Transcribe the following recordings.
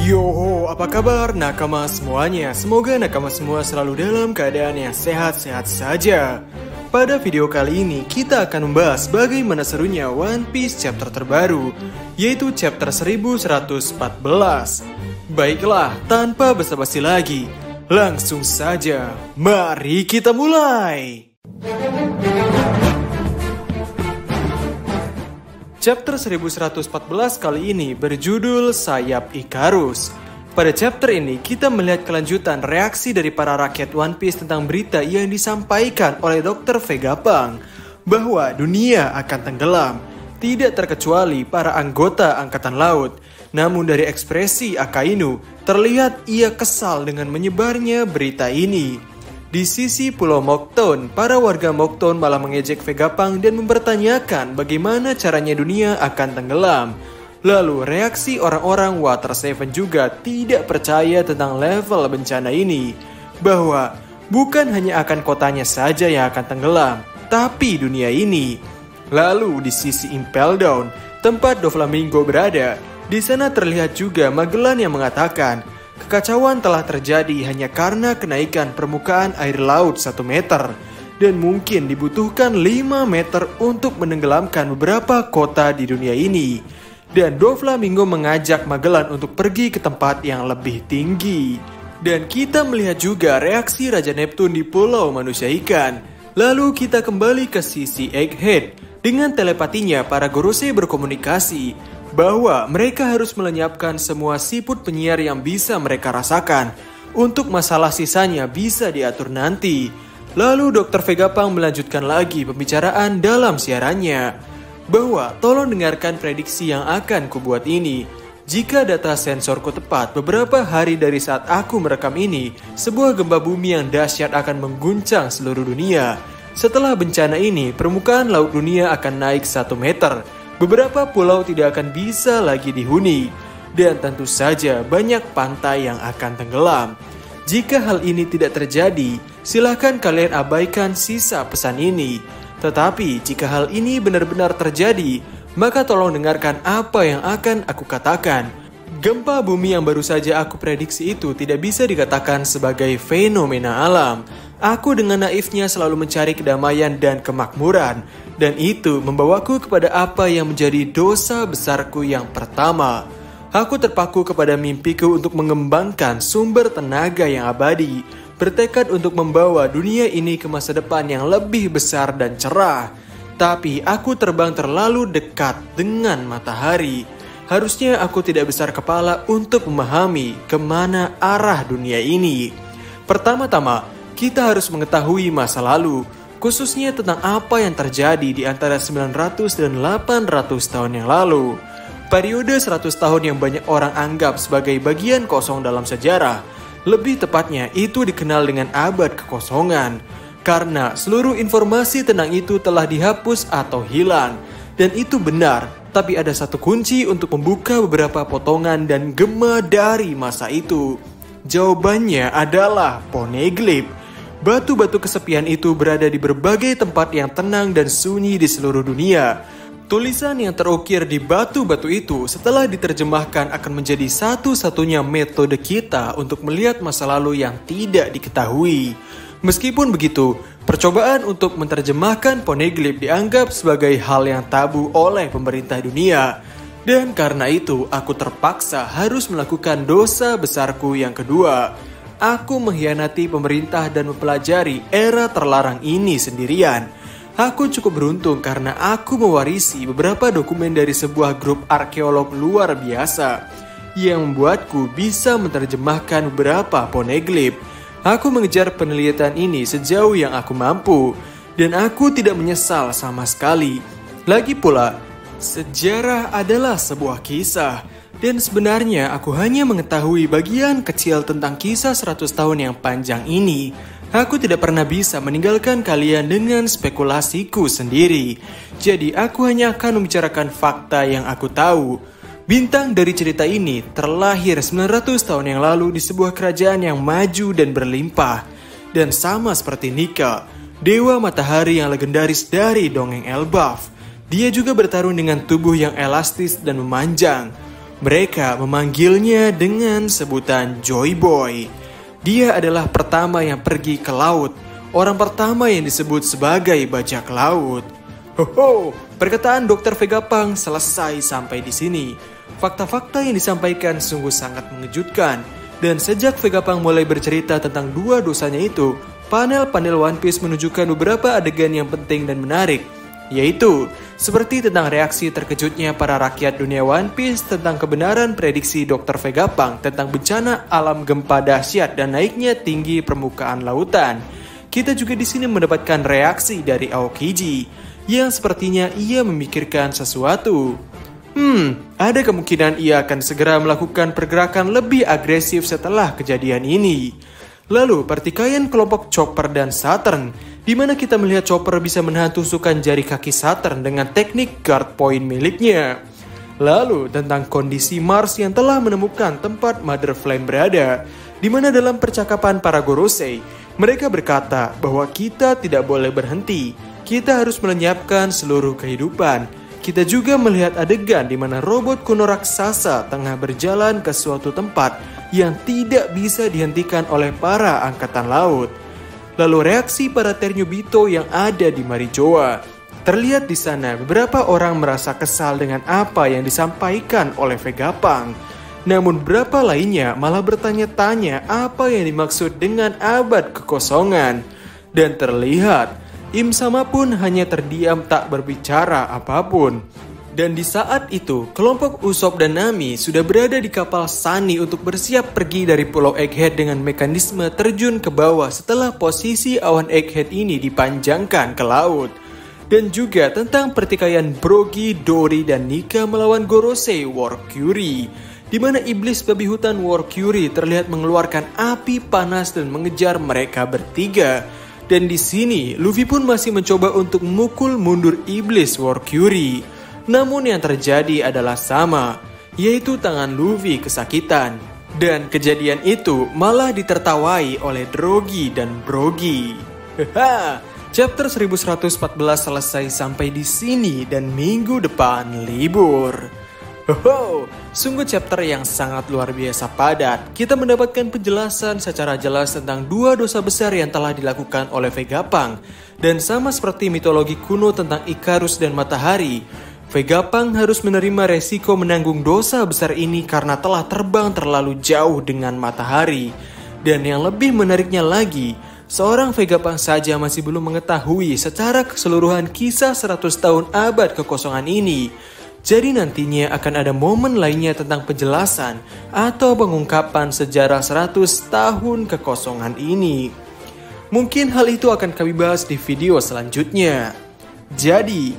Yo, apa kabar nakama semuanya? Semoga nakama semua selalu dalam keadaan yang sehat-sehat saja. Pada video kali ini, kita akan membahas bagaimana serunya One Piece chapter terbaru, yaitu chapter 1114. Baiklah, tanpa basa-basi lagi, langsung saja, mari kita mulai! Chapter 1114 kali ini berjudul Sayap Icarus. Pada chapter ini, kita melihat kelanjutan reaksi dari para rakyat One Piece tentang berita yang disampaikan oleh Dr. Vegapunk bahwa dunia akan tenggelam, tidak terkecuali para anggota Angkatan Laut. Namun dari ekspresi Akainu, terlihat ia kesal dengan menyebarnya berita ini. Di sisi Pulau Mocktown, para warga Mocktown malah mengejek Vegapunk dan mempertanyakan bagaimana caranya dunia akan tenggelam. Lalu reaksi orang-orang Water Seven juga tidak percaya tentang level bencana ini, bahwa bukan hanya akan kotanya saja yang akan tenggelam, tapi dunia ini. Lalu di sisi Impel Down, tempat Doflamingo berada, di sana terlihat juga Magellan yang mengatakan kekacauan telah terjadi hanya karena kenaikan permukaan air laut 1 meter dan mungkin dibutuhkan 5 meter untuk menenggelamkan beberapa kota di dunia ini. Dan Doflamingo mengajak Magellan untuk pergi ke tempat yang lebih tinggi. Dan kita melihat juga reaksi Raja Neptune di Pulau Manusia Ikan. Lalu kita kembali ke sisi Egghead. Dengan telepatinya para Gorosei berkomunikasi bahwa mereka harus melenyapkan semua siput penyiar yang bisa mereka rasakan. Untuk masalah sisanya bisa diatur nanti. Lalu Dr. Vegapunk melanjutkan lagi pembicaraan dalam siarannya, bahwa tolong dengarkan prediksi yang akan kubuat ini. Jika data sensorku tepat, beberapa hari dari saat aku merekam ini, sebuah gempa bumi yang dahsyat akan mengguncang seluruh dunia. Setelah bencana ini, permukaan laut dunia akan naik 1 meter. Beberapa pulau tidak akan bisa lagi dihuni, dan tentu saja banyak pantai yang akan tenggelam. Jika hal ini tidak terjadi, silakan kalian abaikan sisa pesan ini. Tetapi jika hal ini benar-benar terjadi, maka tolong dengarkan apa yang akan aku katakan. Gempa bumi yang baru saja aku prediksi itu tidak bisa dikatakan sebagai fenomena alam. Aku dengan naifnya selalu mencari kedamaian dan kemakmuran, dan itu membawaku kepada apa yang menjadi dosa besarku yang pertama. Aku terpaku kepada mimpiku untuk mengembangkan sumber tenaga yang abadi, bertekad untuk membawa dunia ini ke masa depan yang lebih besar dan cerah. Tapi aku terbang terlalu dekat dengan matahari. Harusnya aku tidak besar kepala untuk memahami kemana arah dunia ini. Pertama-tama, kita harus mengetahui masa lalu, khususnya tentang apa yang terjadi di antara 900 dan 800 tahun yang lalu. Periode 100 tahun yang banyak orang anggap sebagai bagian kosong dalam sejarah. Lebih tepatnya itu dikenal dengan abad kekosongan, karena seluruh informasi tentang itu telah dihapus atau hilang. Dan itu benar, tapi ada satu kunci untuk membuka beberapa potongan dan gema dari masa itu. Jawabannya adalah Poneglyph. Batu-batu kesepian itu berada di berbagai tempat yang tenang dan sunyi di seluruh dunia. Tulisan yang terukir di batu-batu itu setelah diterjemahkan akan menjadi satu-satunya metode kita untuk melihat masa lalu yang tidak diketahui. Meskipun begitu, percobaan untuk menerjemahkan Poneglyph dianggap sebagai hal yang tabu oleh pemerintah dunia. Dan karena itu, aku terpaksa harus melakukan dosa besarku yang kedua. Aku mengkhianati pemerintah dan mempelajari era terlarang ini sendirian. Aku cukup beruntung karena aku mewarisi beberapa dokumen dari sebuah grup arkeolog luar biasa yang membuatku bisa menerjemahkan beberapa Poneglyph. Aku mengejar penelitian ini sejauh yang aku mampu, dan aku tidak menyesal sama sekali. Lagi pula, sejarah adalah sebuah kisah. Dan sebenarnya aku hanya mengetahui bagian kecil tentang kisah 100 tahun yang panjang ini. Aku tidak pernah bisa meninggalkan kalian dengan spekulasiku sendiri. Jadi aku hanya akan membicarakan fakta yang aku tahu. Bintang dari cerita ini terlahir 900 tahun yang lalu di sebuah kerajaan yang maju dan berlimpah. Dan sama seperti Nika, dewa matahari yang legendaris dari dongeng Elbaf, dia juga bertarung dengan tubuh yang elastis dan memanjang. Mereka memanggilnya dengan sebutan Joy Boy. Dia adalah pertama yang pergi ke laut, orang pertama yang disebut sebagai bajak laut. Hoho, perkataan Dr. Vegapunk selesai sampai di sini. Fakta-fakta yang disampaikan sungguh sangat mengejutkan. Dan sejak Vegapunk mulai bercerita tentang dua dosanya itu, panel-panel One Piece menunjukkan beberapa adegan yang penting dan menarik, yaitu seperti tentang reaksi terkejutnya para rakyat dunia One Piece tentang kebenaran prediksi Dr. Vegapunk tentang bencana alam gempa dahsyat dan naiknya tinggi permukaan lautan. Kita juga di sini mendapatkan reaksi dari Aokiji yang sepertinya ia memikirkan sesuatu. Ada kemungkinan ia akan segera melakukan pergerakan lebih agresif setelah kejadian ini. Lalu pertikaian kelompok Chopper dan Saturn, di mana kita melihat Chopper bisa menahan tusukan jari kaki Saturn dengan teknik guard point miliknya. Lalu tentang kondisi Mars yang telah menemukan tempat Mother Flame berada, di mana dalam percakapan para Gorosei, mereka berkata bahwa kita tidak boleh berhenti, kita harus melenyapkan seluruh kehidupan. Kita juga melihat adegan di mana robot kuno raksasa tengah berjalan ke suatu tempat yang tidak bisa dihentikan oleh para angkatan laut. Lalu reaksi para Ternobito yang ada di Marijoa. Terlihat di sana beberapa orang merasa kesal dengan apa yang disampaikan oleh Vegapunk. Namun beberapa lainnya malah bertanya-tanya apa yang dimaksud dengan abad kekosongan. Dan terlihat Im Sama pun hanya terdiam tak berbicara apapun. Dan di saat itu, kelompok Usopp dan Nami sudah berada di kapal Sunny untuk bersiap pergi dari Pulau Egghead dengan mekanisme terjun ke bawah setelah posisi awan Egghead ini dipanjangkan ke laut. Dan juga tentang pertikaian Brogy, Dory, dan Nika melawan Gorosei War Fury, di mana iblis babi hutan War Fury terlihat mengeluarkan api panas dan mengejar mereka bertiga. Dan di sini, Luffy pun masih mencoba untuk memukul mundur iblis War Fury. Namun yang terjadi adalah sama, yaitu tangan Luffy kesakitan. Dan kejadian itu malah ditertawai oleh Drogi dan Brogy. Haha, chapter 1114 selesai sampai di sini dan minggu depan libur. Hoho, sungguh chapter yang sangat luar biasa padat. Kita mendapatkan penjelasan secara jelas tentang dua dosa besar yang telah dilakukan oleh Vegapunk. Dan sama seperti mitologi kuno tentang Icarus dan matahari, Vegapunk harus menerima resiko menanggung dosa besar ini karena telah terbang terlalu jauh dengan matahari. Dan yang lebih menariknya lagi, seorang Vegapunk saja masih belum mengetahui secara keseluruhan kisah 100 tahun abad kekosongan ini. Jadi nantinya akan ada momen lainnya tentang penjelasan atau pengungkapan sejarah 100 tahun kekosongan ini. Mungkin hal itu akan kami bahas di video selanjutnya. Jadi,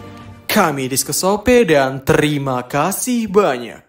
kami Diskusope dan terima kasih banyak.